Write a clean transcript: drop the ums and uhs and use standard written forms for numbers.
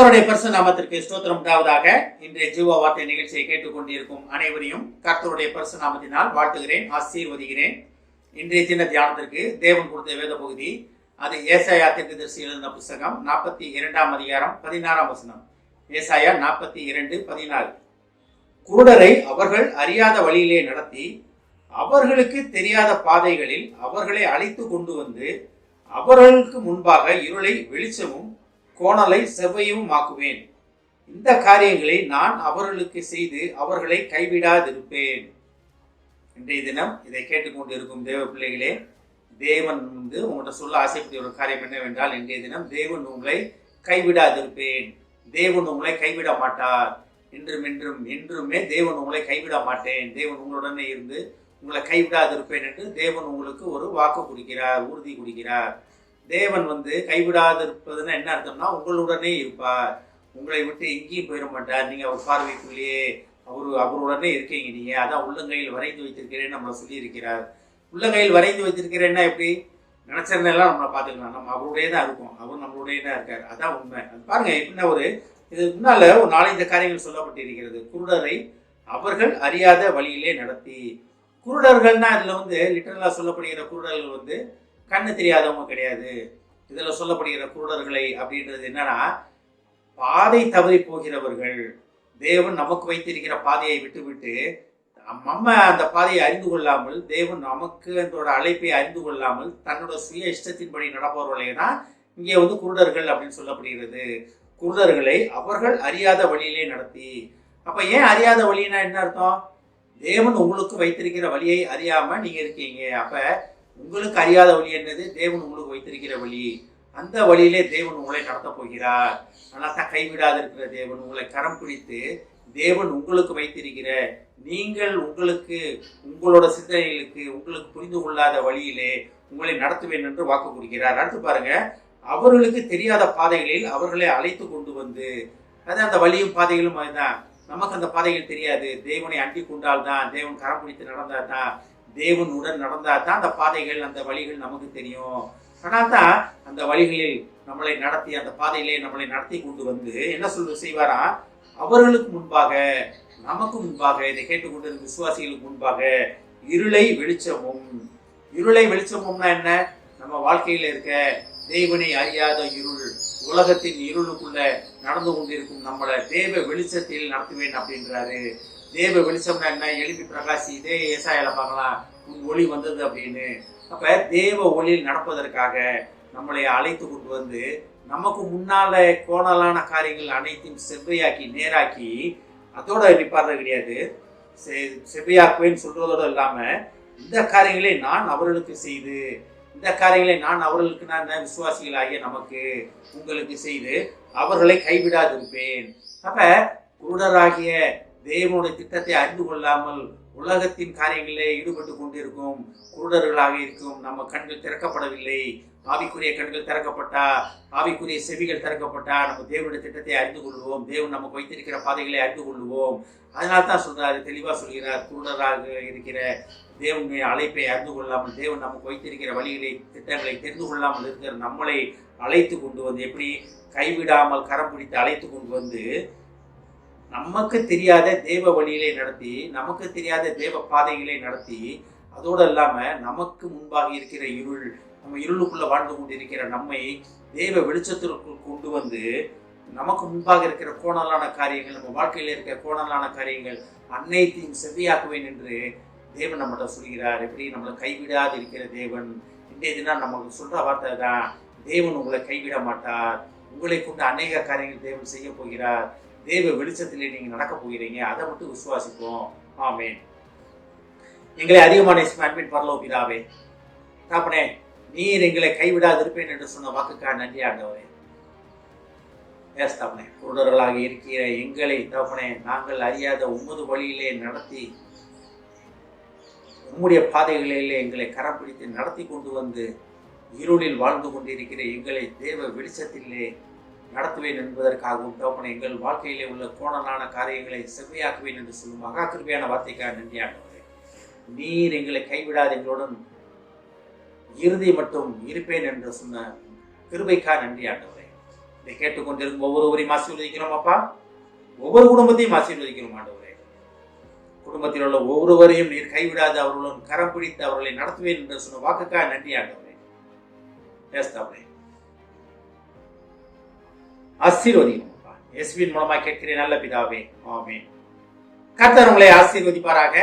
கர்த்தருடைய பரிசுத்த நாமத்திற்கு ஸ்தோத்திரம் உண்டாவதாக. இன்றைய ஜீவ வார்த்தை நிகழ்ச்சியை கேட்டுக்கொண்டிருக்கும் அனைவரையும் கர்த்தருடைய பரிசுத்த நாமத்தினால் வாழ்த்துகிறேன், ஆசீர்வதிக்கிறேன். இன்றைய தின தியானத்திற்கு தேவன் கொடுத்த வேத பகுதி, அது ஏசாயா தீர்க்கதரிசி எழுதின புத்தகம் 42ஆம் அதிகாரம் 16ஆம் வசனம். ஏசாயா 42:16. குருடரை அவர்கள் அறியாத வழியிலே நடத்தி, அவர்களுக்கு தெரியாத பாதைகளில் அவர்களை அழைத்து கொண்டு வந்து, அவர்களுக்கு முன்பாக இருளை வெளிச்சமும் கோணலை செவ்வையும் ஆக்குவேன். இந்த காரியங்களை நான் அவர்களுக்கு செய்து அவர்களை கைவிடாதிருப்பேன். இன்றைய தினம் இதை கேட்டுக்கொண்டிருக்கும் தேவ பிள்ளைகளே, தேவன் உங்கள்கிட்ட சொல்ல ஆசைப்பட்ட ஒரு காரியம் என்னவென்றால், இன்றைய தினம் தேவன் உங்களை கைவிடாதிருப்பேன். தேவன் உங்களை கைவிட மாட்டார். என்றும் என்றும் என்றுமே தேவன் உங்களை கைவிட மாட்டேன், தேவன் உங்களுடனே இருந்து உங்களை கைவிடாதிருப்பேன் என்று தேவன் உங்களுக்கு ஒரு வாக்கு கொடுக்கிறார், உறுதி கொடுக்கிறார். தேவன் கைவிடாதிருப்பதுன்னா என்ன அர்த்தம்னா, உங்களுடனே இருப்பார், உங்களை விட்டு எங்கேயும் போயிட மாட்டார். நீங்க அவர் பார்வைக்குள்ளேயே அவருடனே இருக்கீங்க. நீங்க அதான் உள்ளங்கையில் வரைந்து வைத்திருக்கிறேன்னு நம்மளை சொல்லியிருக்கிறார். உள்ளங்கையில் வரைந்து வைத்திருக்கிறேன்னா எப்படி? நினைச்சதுலாம் நம்மளை பார்த்துக்கலாம், நம்ம அவருடைய தான் இருக்கும், அவர் நம்மளுடைய தான் இருக்கார். அதான் உண்மை. பாருங்க, எப்படின்னா இது முன்னால ஒரு 4-5 காரியங்கள் சொல்லப்பட்டிருக்கிறது. குருடரை அவர்கள் அறியாத வழியிலே நடத்தி. குருடர்கள்னா இதுல லிட்டரலா சொல்லப்படுகிற குருடர்கள் கண்ணு தெரியாதவங்க கிடையாது. இதுல சொல்லப்படுகிற குருடர்களை அப்படின்றது என்னன்னா, பாதை தவறி போகிறவர்கள். தேவன் நமக்கு வைத்திருக்கிற பாதையை விட்டுவிட்டு நம்ம அந்த பாதையை அறிந்து கொள்ளாமல், தேவன் நமக்கு அதோட அழைப்பை அறிந்து கொள்ளாமல் தன்னோட சுய இஷ்டத்தின்படி நடப்பவர்களே தான் இங்கே குருடர்கள் அப்படின்னு சொல்லப்படுகிறது. குருடர்களை அவர்கள் அறியாத வழியிலே நடத்தி. அப்ப ஏன் அறியாத வழினா என்ன அர்த்தம்? தேவன் உங்களுக்கு வைத்திருக்கிற வழியை அறியாம நீங்க இருக்கீங்க. அப்ப உங்களுக்கு அறியாத வழி என்னது? தேவன் உங்களுக்கு வைத்திருக்கிற வழி. அந்த வழியிலே தேவன் உங்களை நடத்த போகிறார். ஆனால் தான் கைவிடாது இருக்கிற தேவன் உங்களை கரம் பிடித்து, தேவன் உங்களுக்கு வைத்திருக்கிற, நீங்கள் உங்களுக்கு உங்களோட சிந்தனைகளுக்கு உங்களுக்கு புரிந்து கொள்ளாத வழியிலே உங்களை நடத்துவேன் என்று வாக்கு கொடுக்கிறார். அடுத்து பாருங்க, அவர்களுக்கு தெரியாத பாதைகளில் அவர்களை அழைத்து கொண்டு வந்து. அது அந்த வழியும் பாதைகளும் அதுதான். நமக்கு அந்த பாதைகள் தெரியாது. தேவனை அண்டி கொண்டால் தான், தேவன் கரம் பிடித்து நடந்தால் தான், தேவன் உடன் நடந்தால் தான் அந்த பாதைகள் அந்த வழிகள் நமக்கு தெரியும். ஆனால் தான் அந்த வழிகளில் நம்மளை நடத்தி, அந்த பாதையிலே நம்மளை நடத்தி கொண்டு வந்து என்ன செய்வாரா? அவர்களுக்கு முன்பாக, நமக்கு முன்பாக, இதை கேட்டுக்கொண்டிருந்த விசுவாசிகளுக்கு முன்பாக இருளை வெளிச்சமும். இருளை வெளிச்சமும்னா என்ன? நம்ம வாழ்க்கையில இருக்க தேவனை அறியாத இருள், உலகத்தின் இருளுக்குள்ள நடந்து கொண்டிருக்கும் நம்மளை தேவ வெளிச்சத்தில் நடத்துவேன் அப்படின்றாரு. தேவ வெளிச்சம்னா என்ன? எழுப்பி பிரகாசி. இதே ஏசாயால பார்க்கலாம், உன் ஒளி வந்தது அப்படின்னு. அப்ப தேவ ஒளியில் நடப்பதற்காக நம்மளை அழைத்து கொண்டு வந்து, நமக்கு முன்னால கோணலான காரியங்கள் அனைத்தையும் செவ்வையாக்கி நேராக்கி, அதோட நிப்பாடுறது கிடையாது. செவ்வையாக்குவேன்னு சொல்றதோடு இல்லாம, இந்த காரியங்களை நான் அவர்களுக்கு செய்து, இந்த காரியங்களை நான் அவர்களுக்கு, நான் விசுவாசிகளாகிய நமக்கு உங்களுக்கு செய்து அவர்களை கைவிடாதிருப்பேன். அப்ப குருடராகிய தேவனுடைய திட்டத்தை அறிந்து கொள்ளாமல் உலகத்தின் காரியங்களிலே ஈடுபட்டு கொண்டிருக்கும் குருடர்களாக இருக்கும் நம்ம கண்கள் திறக்கப்படவில்லை. ஆவிக்குரிய கண்கள் திறக்கப்பட்டா, ஆவிக்குரிய செவிகள் திறக்கப்பட்டா நம்ம தேவனுடைய திட்டத்தை அறிந்து கொள்வோம், தேவன் நமக்கு வைத்திருக்கிற பாதைகளை அறிந்து கொள்வோம். அதனால தான் சொல்றாரு, தெளிவா சொல்கிறார், குருடராக இருக்கிற தேவனுடைய அழைப்பை அறிந்து கொள்ளாமல், தேவன் நமக்கு வைத்திருக்கிற வழிகளை திட்டங்களை தெரிந்து கொள்ளாமல் இருக்கிற நம்மளை அழைத்து கொண்டு வந்து, எப்படி கைவிடாமல் கரம் பிடித்து அழைத்து கொண்டு வந்து நமக்கு தெரியாத தேவ வழியிலே நடத்தி, நமக்கு தெரியாத தேவ பாதைகளை நடத்தி, அதோடு இல்லாம நமக்கு முன்பாக இருக்கிற இருள், நம்ம இருளுக்குள்ள வாழ்ந்து கொண்டிருக்கிற நம்மை தேவ வெளிச்சத்திற்கு கொண்டு வந்து, நமக்கு முன்பாக இருக்கிற கோணலான காரியங்கள், நம்ம வாழ்க்கையில இருக்கிற கோணலான காரியங்கள் அனைத்தையும் செவ்வியாக்குவேன் என்று தேவன் நம்மகிட்ட சொல்கிறார். எப்படி நம்மளை கைவிடாது இருக்கிற தேவன். இன்றைய தினம் நமக்கு சொல்ற வார்த்தை தான், தேவன் உங்களை கைவிட மாட்டார். உங்களை கொண்டு அநேக காரியங்கள் தேவன் செய்ய போகிறார். தேவ வெளிச்சத்திலே நீங்க நடக்க போகிறீங்க. அதை மட்டும் விசுவாசிப்போம். ஆமென். எங்களை அதிகமான அன்பின் பரலோக பிதாவே, தகப்பனே, நீர் எங்களை கைவிடாது இருப்பேன் என்று சொன்ன வாக்குக்காக நன்றி ஆண்டவரே. தகப்பனே, குருடர்களாக இருக்கிற எங்களை தகப்பனே, நாங்கள் அறியாத உமது வழியிலே நடத்தி, உம்முடைய பாதைகளிலே எங்களை கரம் பிடித்து நடத்தி கொண்டு வந்து, இருளில் வாழ்ந்து கொண்டிருக்கிற எங்களை தேவ வெளிச்சத்திலே நடத்துவேன் என்பதற்காகவும் தகப்பனே, எங்கள் வாழ்க்கையிலே உள்ள கோணலான காரியங்களை செவ்வையாக்குவேன் என்று சொல்லும் மகா கிருபையான வார்த்தைக்காக நன்றி ஆண்டவரே. நீர் எங்களை கைவிடாத எங்களுடன் இறுதி மட்டும் இருப்பேன் என்று சொன்ன கிருபைக்காக நன்றி ஆண்டவரே. இதை கேட்டுக்கொண்டிருக்கும் ஒவ்வொருவரையும் ஆசீர்வதிக்கிறோம் அப்பா. ஒவ்வொரு குடும்பத்தையும் ஆசீர்வதிக்கிறோம் ஆண்டவரே. குடும்பத்தில் உள்ள ஒவ்வொருவரையும் நீர் கைவிடாது அவர்களும் கரம் பிடித்து அவர்களை நடத்துவேன் என்று சொன்ன வாக்குக்காக நன்றி ஆண்டவரே. பேசுதாவரே ஆசீர்வதிக்கிறோம் அப்பா. இயேசுவின் மூலமாக கேட்கிறேன் நல்ல பிதாவே, ஆமென். கர்த்தர் உங்களை ஆசீர்வதிப்பாராக.